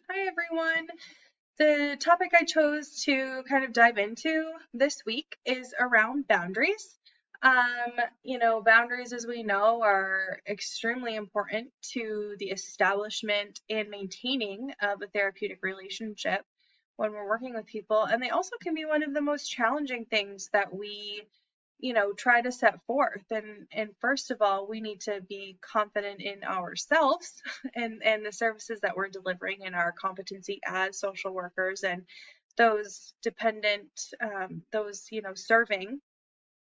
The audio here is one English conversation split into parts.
Hi, everyone. The topic I chose to kind of dive into this week is around boundaries. Boundaries, as we know, are extremely important to the establishment and maintaining of a therapeutic relationship when we're working with people. And they also can be one of the most challenging things that we try to set forth. And first of all, we need to be confident in ourselves and the services that we're delivering and our competency as social workers and those dependent, serving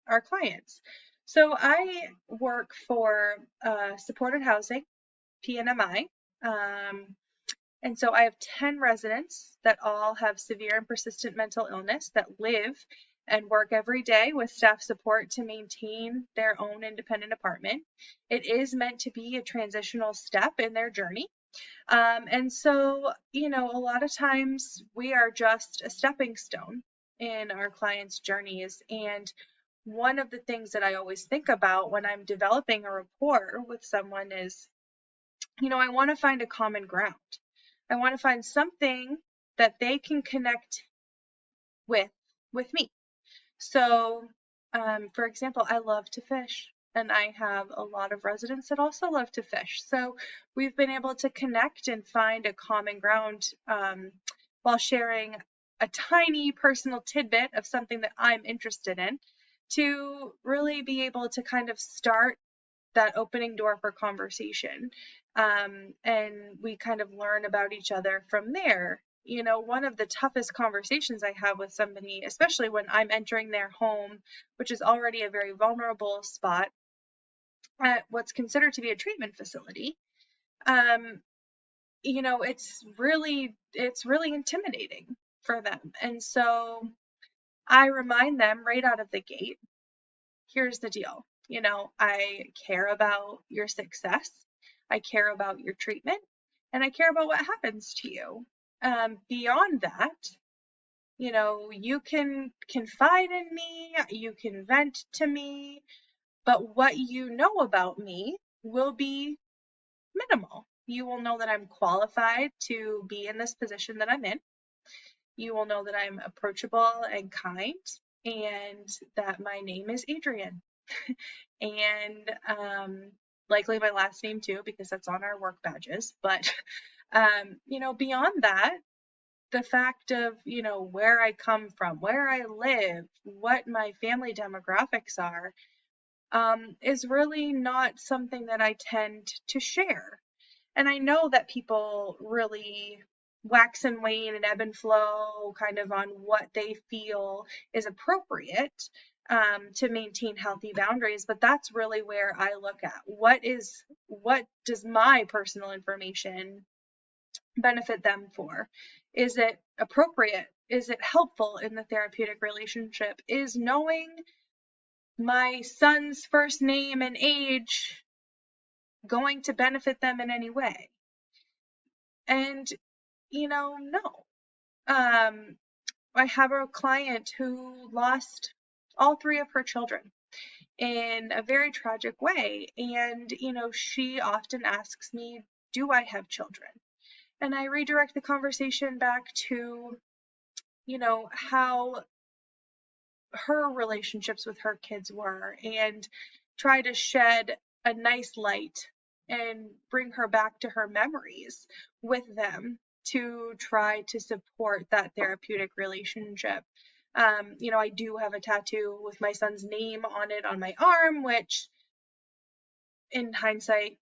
our clients. So I work for supported housing, PNMI. And so I have 10 residents that all have severe and persistent mental illness that live and work every day with staff support to maintain their own independent apartment. It is meant to be a transitional step in their journey. A lot of times we are just a stepping stone in our clients' journeys. And one of the things that I always think about when I'm developing a rapport with someone is, I want to find a common ground. I want to find something that they can connect with with me. So, for example, I love to fish, and I have a lot of residents that also love to fish. So we've been able to connect and find a common ground while sharing a tiny personal tidbit of something that I'm interested in to really be able to kind of start that opening door for conversation. And we kind of learn about each other from there. One of the toughest conversations I have with somebody, especially when I'm entering their home, which is already a very vulnerable spot at what's considered to be a treatment facility, um, it's really intimidating for them. And so I remind them right out of the gate, here's the deal. I care about your success. I care about your treatment, and I care about what happens to you. Beyond that, you can confide in me, you can vent to me, but what you know about me will be minimal. You will know that I'm qualified to be in this position that I'm in. You will know that I'm approachable and kind, and that my name is Adrienne. And likely my last name too, because that's on our work badges. But beyond that, the fact of where I come from, where I live, what my family demographics are, is really not something that I tend to share. And I know that people really wax and wane and ebb and flow kind of on what they feel is appropriate to maintain healthy boundaries, but that's really where I look at what does my personal information benefit them for? Is it appropriate? Is it helpful in the therapeutic relationship? Is knowing my son's first name and age going to benefit them in any way? And no. I have a client who lost all three of her children in a very tragic way. And, she often asks me, do I have children? And I redirect the conversation back to, how her relationships with her kids were and try to shed a nice light and bring her back to her memories with them to try to support that therapeutic relationship. I do have a tattoo with my son's name on it on my arm, which in hindsight,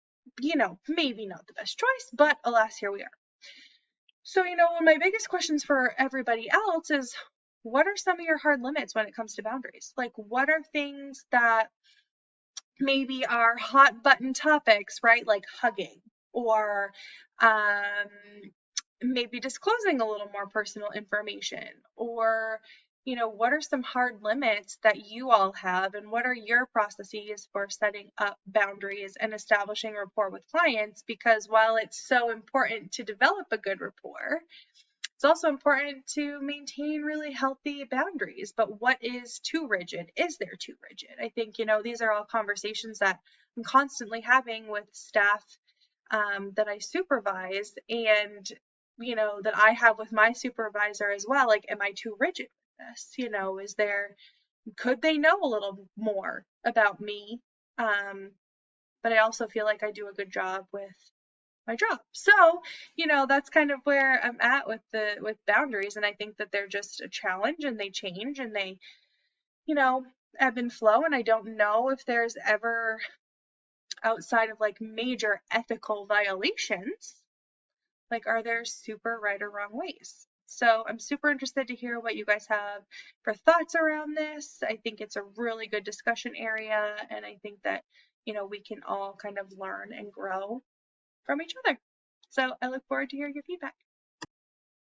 maybe not the best choice, but alas, here we are. So, one of my biggest questions for everybody else is, what are some of your hard limits when it comes to boundaries? Like, what are things that maybe are hot button topics, right? Like hugging or maybe disclosing a little more personal information, or what are some hard limits that you all have, and what are your processes for setting up boundaries and establishing rapport with clients? Because while it's so important to develop a good rapport, it's also important to maintain really healthy boundaries. But what is too rigid? Is there too rigid? I think, these are all conversations that I'm constantly having with staff that I supervise. And that I have with my supervisor as well. Like, am I too rigid with this? Could they know a little more about me? But I also feel like I do a good job with my job. So, that's kind of where I'm at with boundaries. And I think that they're just a challenge, and they change, and they, ebb and flow. And I don't know if there's ever, outside of like major ethical violations, like, are there super right or wrong ways? So I'm super interested to hear what you guys have for thoughts around this. I think it's a really good discussion area, and I think that, we can all kind of learn and grow from each other. So I look forward to hearing your feedback.